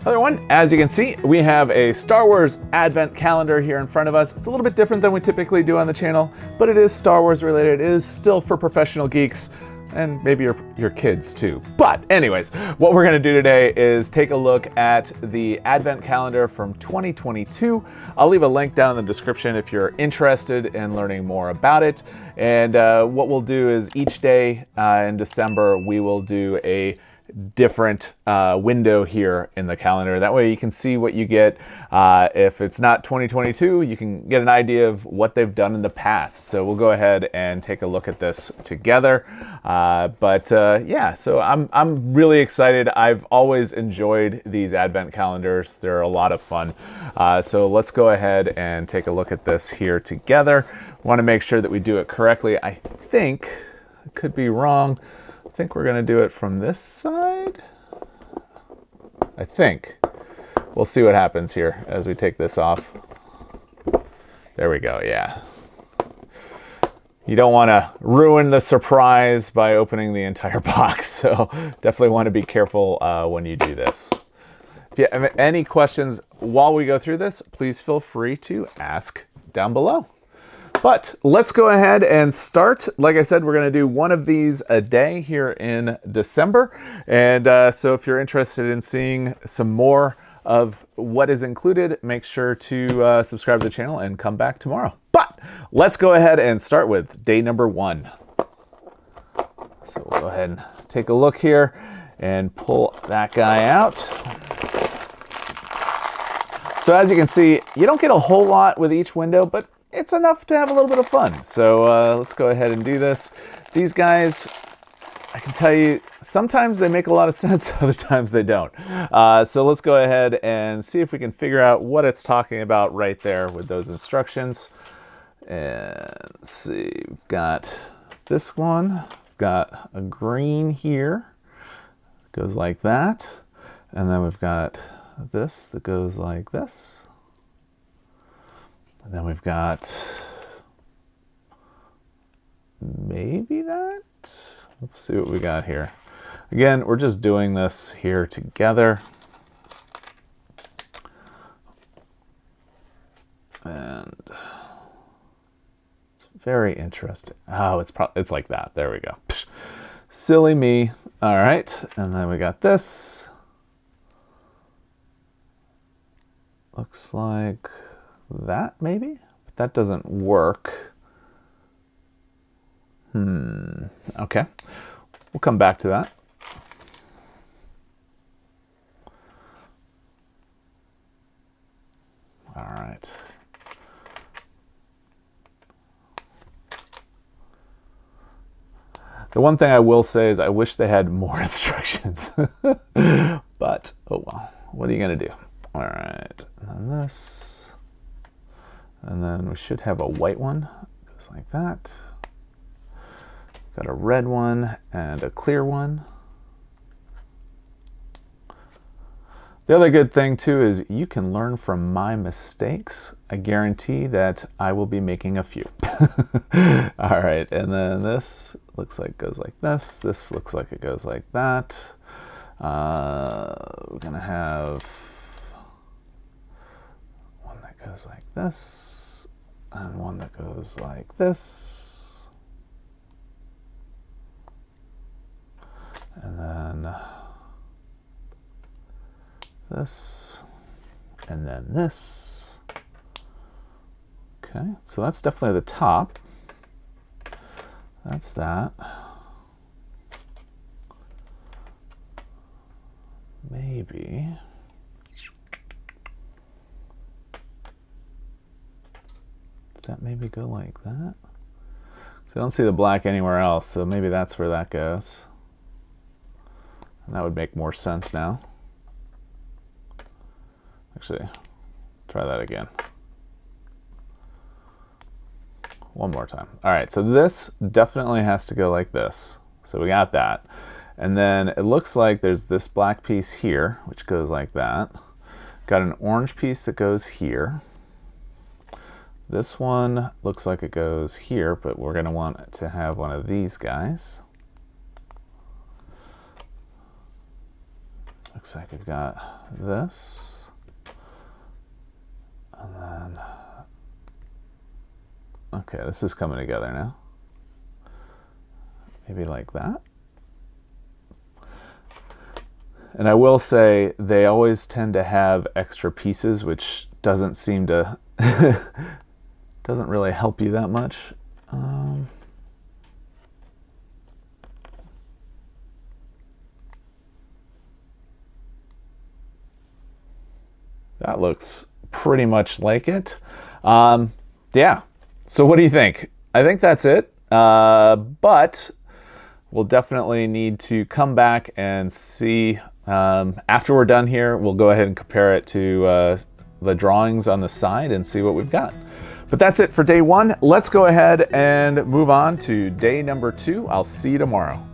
Other one, as you can see, we have a Star Wars Advent calendar here in front of us. It's a little bit different than we typically do on the channel, but it is Star Wars related. It is still for professional geeks and maybe your kids too. But anyways, what we're gonna do today is take a look at the Advent calendar from 2022. I'll leave a link down in the description if you're interested in learning more about it. And what we'll do is each day in December, we will do a different window here in the calendar. That way you can see what you get. If it's not 2022, you can get an idea of what they've done in the past. So we'll go ahead and take a look at this together. Yeah, so I'm really excited. I've always enjoyed these Advent calendars. They're a lot of fun. So let's go ahead and take a look at this here together. Want to make sure that we do it correctly. I think, I could be wrong. I think we're gonna do it from this side. I think. We'll see what happens here as we take this off. There we go, yeah. You don't wanna ruin the surprise by opening the entire box, so definitely wanna be careful when you do this. If you have any questions while we go through this, please feel free to ask down below. But let's go ahead and start. Like I said, we're going to do one of these a day here in December. And so if you're interested in seeing some more of what is included, make sure to subscribe to the channel and come back tomorrow. But let's go ahead and start with day number 1. So we'll go ahead and take a look here and pull that guy out. So as you can see, you don't get a whole lot with each window, but it's enough to have a little bit of fun. So let's go ahead and do this. These guys, I can tell you, sometimes they make a lot of sense, other times they don't. So let's go ahead and see if we can figure out what it's talking about right there with those instructions. And let's see, we've got this one. We've got a green here. Goes like that. And then we've got this that goes like this. And then we've got maybe that. Let's see what we got here. Again, we're just doing this here together. And it's very interesting. Oh, it's like that. There we go. Psh, silly me. All right. And then we got this. Looks like that maybe, but that doesn't work. Okay, we'll come back to that. All right. The one thing I will say is I wish they had more instructions, but oh well, what are you gonna do? All right, and then this. And then we should have a white one, goes like that. Got a red one and a clear one. The other good thing too is you can learn from my mistakes. I guarantee that I will be making a few. All right, and then this looks like it goes like this. This looks like it goes like that. We're gonna have one that goes like this. And one that goes like this. And then this. And then this. Okay, so that's definitely the top. That's that. Maybe. Does that maybe go like that? So I don't see the black anywhere else, so maybe that's where that goes. And that would make more sense now. Actually, try that again. One more time. All right, so this definitely has to go like this. So we got that. And then it looks like there's this black piece here, which goes like that. Got an orange piece that goes here. This one looks like it goes here, but we're going to want to have one of these guys. Looks like we've got this. And then, okay, this is coming together now. Maybe like that. And I will say they always tend to have extra pieces, which doesn't seem to, doesn't really help you that much. That looks pretty much like it. Yeah, so what do you think? I think that's it, but we'll definitely need to come back and see. After we're done here, we'll go ahead and compare it to the drawings on the side and see what we've got. But that's it for day one. Let's go ahead and move on to day number 2. I'll see you tomorrow.